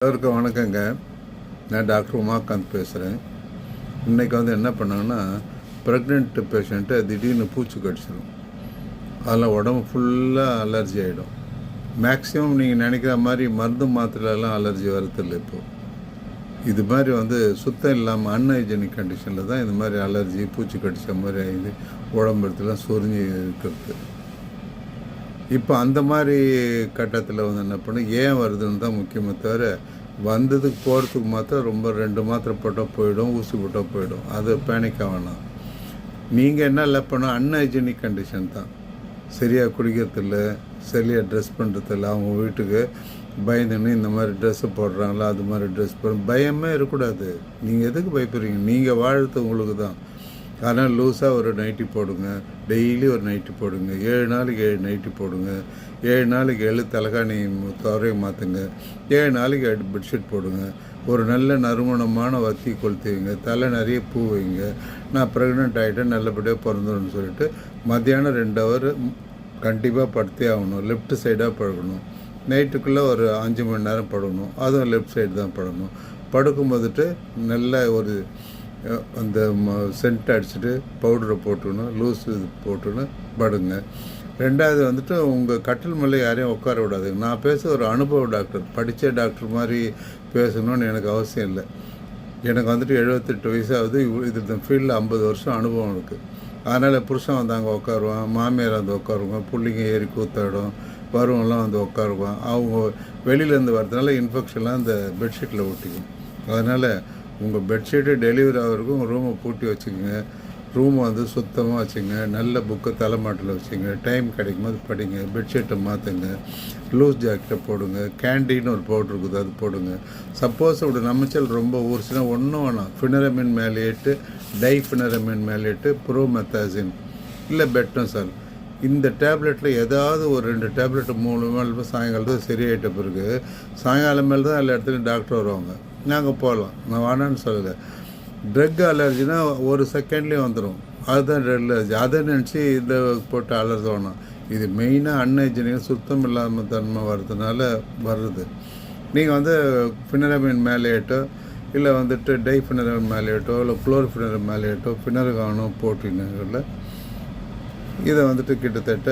எல்லோருக்கும் வணக்கங்க. நான் டாக்டர் உமாகாந்த் பேசுகிறேன். இன்றைக்கி என்ன பண்ணாங்கன்னா, ப்ரெக்னென்ட் பேஷண்ட்டு திடீர்னு பூச்சி கடிச்சிடும். அதில் உடம்பு ஃபுல்லாக அலர்ஜி ஆகிடும். மேக்ஸிமம் நீங்கள் நினைக்கிற மாதிரி மருந்து மாத்திரைலாம் அலர்ஜி வரதில்லை. இப்போது இது மாதிரி சுத்தம் இல்லாமல் அன்ஹைஜெனிக் கண்டிஷனில் தான் இந்த மாதிரி அலர்ஜி பூச்சி கடித்த மாதிரி ஆகிது, உடம்பு இடத்துல சொரிஞ்சு இருக்கிறது. இப்போ அந்த மாதிரி கட்டத்தில் என்ன பண்ணு ஏன் வருதுன்னு தான் முக்கியமாக தவிர, வந்ததுக்கு போகிறதுக்கு மாத்திரம் ரொம்ப 2 மாத்திரை போட்டால் போயிடும், ஊசி போட்டால் போயிடும். அது பேனிக்காக வேணாம். நீங்கள் என்ன இல்லை பண்ண அன்ஹைஜெனிக் கண்டிஷன் தான். சரியாக குடிக்கிறதில்ல, சரியாக ட்ரெஸ் பண்ணுறதில்ல, அவங்க வீட்டுக்கு பயந்துன்னு இந்த மாதிரி ட்ரெஸ்ஸு போடுறாங்களா, அது மாதிரி ட்ரெஸ் பயமே இருக்கக்கூடாது. நீங்கள் எதுக்கு பயப்படுறீங்க? நீங்கள் வாழ்றது உங்களுக்கு தான். ஆனால் லூஸாக ஒரு நைட்டி போடுங்க, டெய்லி ஒரு நைட்டி போடுங்க, 7 நாளைக்கு 7 நைட்டி போடுங்க, 7 நாளைக்கு 7 தலைகாணி துவரையை மாற்றுங்க, 7 நாளைக்கு 7 பெட்ஷீட் போடுங்க, ஒரு நல்ல நறுமணமான வத்தி கொளுத்தி வைங்க, தலை நிறைய பூ வைங்க. நான் ப்ரெக்னென்ட் ஆகிட்டேன், நல்லபடியாக பிறந்துடும்னு சொல்லிட்டு மத்தியானம் 2 ஹவர் கண்டிப்பாக படுத்தே ஆகணும். லெஃப்ட் சைடாக படுக்கணும். நைட்டுக்குள்ளே ஒரு 5 மணி நேரம் படணும். அதுவும் லெஃப்ட் சைடு தான் படணும். படுக்கும் போதுட்டு நல்ல ஒரு அந்த சென்ட் அடிச்சுட்டு பவுடரை போட்டுக்கணும், லூஸ் இது போட்டுன்னு படுங்க. 2வது உங்கள் கட்டில் மேலே யாரையும் உட்கார விடாதுங்க. நான் பேச ஒரு அனுபவ டாக்டர், படித்த டாக்டர் மாதிரி பேசணும்னு எனக்கு அவசியம் இல்லை. எனக்கு 78 வயசாகுது. இது ஃபீல்டில் 50 வருஷம் அனுபவம் இருக்குது. அதனால் புருஷன் அங்கே உட்காருவான், மாமியார் உட்காருவாங்க, பிள்ளைங்க ஏறி கூத்தாடும், வருவங்களாம் உட்காருவான். அவங்க வெளியிலேருந்து வரதுனால இன்ஃபெக்ஷன்லாம் அந்த பெட்ஷீட்டில் ஒட்டிக்கும். அதனால் உங்கள் பெட்ஷீட்டு டெலிவரி ஆகிறதுக்கும் உங்கள் ரூமை பூட்டி வச்சுக்கோங்க. ரூமை சுத்தமாக வச்சுங்க. நல்ல புக்கை தலைமாட்டில் வச்சுங்க. டைம் கிடைக்கும் போது படிங்க. பெட்ஷீட்டை மாற்றுங்க. லூஸ் ஜாக்கெட்டை போடுங்க. கேண்டீன்னு ஒரு பவுட்ரு இருக்குது, அது போடுங்க. சப்போஸ் இப்படி நமைச்சல் ரொம்ப ஊறிச்சுன்னா ஒன்றும் வேணாம், ஃபினரமின் மேலேட்டு, டைஃபினரமின் மேலேட்டு, ப்ரோமெத்தாசின் இல்லை பெட்னோசால், இந்த டேப்லெட்டில் ஏதாவது ஒரு 2 டேப்லெட்டு 3 நாள் சாயங்காலத்தில் சரியாயிட்ட பிறகு சாயங்காலம் மேலே தான் எல்லா இடத்துலையும் டாக்டர் வருவாங்க. நாங்கள் போகலாம், நான் வேணான்னு சொல்லலை. ட்ரக் அலர்ஜினா ஒரு செகண்ட்லேயும் வந்துடும். அதுதான் ட்ரக் அலர்ஜி. அதை நினச்சி இதை போட்டு அலர்ஜி வேணாம். இது மெயினாக அன்ஹைஜெனிக், சுத்தம் இல்லாமல் தன்மை வர்றதுனால வருது. நீங்கள் ஃபினரமின் மேலேட்டோ இல்லை டைஃபினரமின் மேலேட்டோ இல்லை குளோர்ஃபினரம் மேலேட்டோ ஃபினர்கானோ போட்டினங்களில் இதை கிட்டத்தட்ட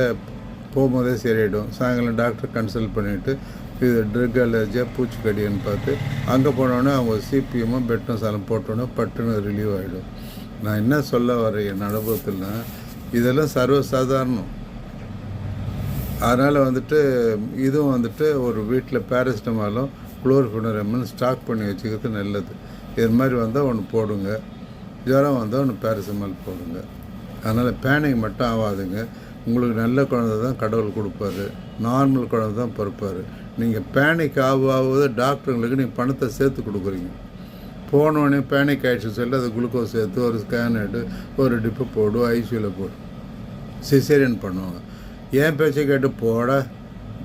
போகும்போதே சரியாயிடும். சாயங்காலம் டாக்டர் கன்சல்ட் பண்ணிவிட்டு இது ட்ரக் அலர்ஜியாக பூச்சிக்கடின்னு பார்த்து அங்கே போனோடனே அவங்க சிபிஎம்மும் பெட்னோசாலும் போட்டோன்னே பட்டுன்னு ரிலீவ் ஆகிடும். நான் என்ன சொல்ல வரேன் என் அனுபவத்தில்னா, இதெல்லாம் சர்வசாதாரணம். அதனால் இதுவும் ஒரு வீட்டில் பேரசிட்டமாலும் குளோர்ஃபினரமின் ஸ்டாக் பண்ணி வச்சுக்கிறது நல்லது. இது மாதிரி வந்தால் ஒன்று போடுங்க. ஜுரம் வந்தால் ஒன்று பேரசிட்டமால் போடுங்க. அதனால் பேனிக் மட்டும் ஆகாதுங்க. உங்களுக்கு நல்ல குழந்தை தான் கடவுள் கொடுப்பாரு, நார்மல் குழந்தை தான் பிறப்பார். நீங்கள் பேனிக் ஆகுவது டாக்டருங்களுக்கு நீங்கள் பணத்தை சேர்த்து கொடுக்குறீங்க. போனோடனே பேனிக் ஆகிடுச்சு சொல்லி அது குளுக்கோஸ் சேர்த்து ஒரு ஸ்கேன் எடுத்து ஒரு டிப்பு போடு, ஐசியூவில் போடு, சிசேரியன் பண்ணுவாங்க. ஏன் பேச்சை கேட்டு போட,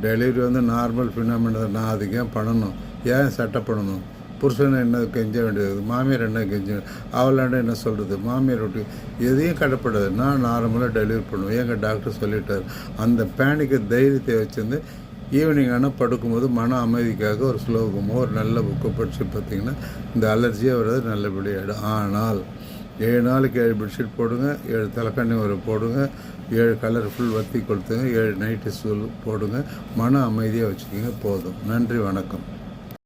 டெலிவரி நார்மல் ஃபினாமினா தான். நான் அதுக்கு ஏன் பண்ணணும்? ஏன் சட்டை பண்ணணும்? புருஷனை என்ன கெஞ்ச வேண்டியது, மாமியார் என்ன கெஞ்ச, அவளாண்ட என்ன சொல்கிறது, மாமியார் விட்டு எதையும் கட்டப்படாது. நான் நார்மலாக டெலிவரி பண்ணுவேன், எங்கள் டாக்டர் சொல்லிட்டார். அந்த பேனிக்கு தைரியத்தை வச்சுருந்து ஈவினிங் ஆனால் படுக்கும்போது மன அமைதிக்காக ஒரு ஸ்லோகமோ ஒரு நல்ல புக்கை படித்து பார்த்திங்கன்னா இந்த அலர்ஜியாக வர்றது நல்லபடியாகிடும். ஆனால் 7 நாளைக்கு 7 பெட்ஷீட் போடுங்க, 7 தலைக்கண்ணி ஒரு போடுங்க, 7 கலர்ஃபுல் வத்தி கொளுத்துங்க, 7 நைட்டு சூல் போடுங்க. மன அமைதியாக வச்சுக்கிங்க, போதும். நன்றி, வணக்கம்.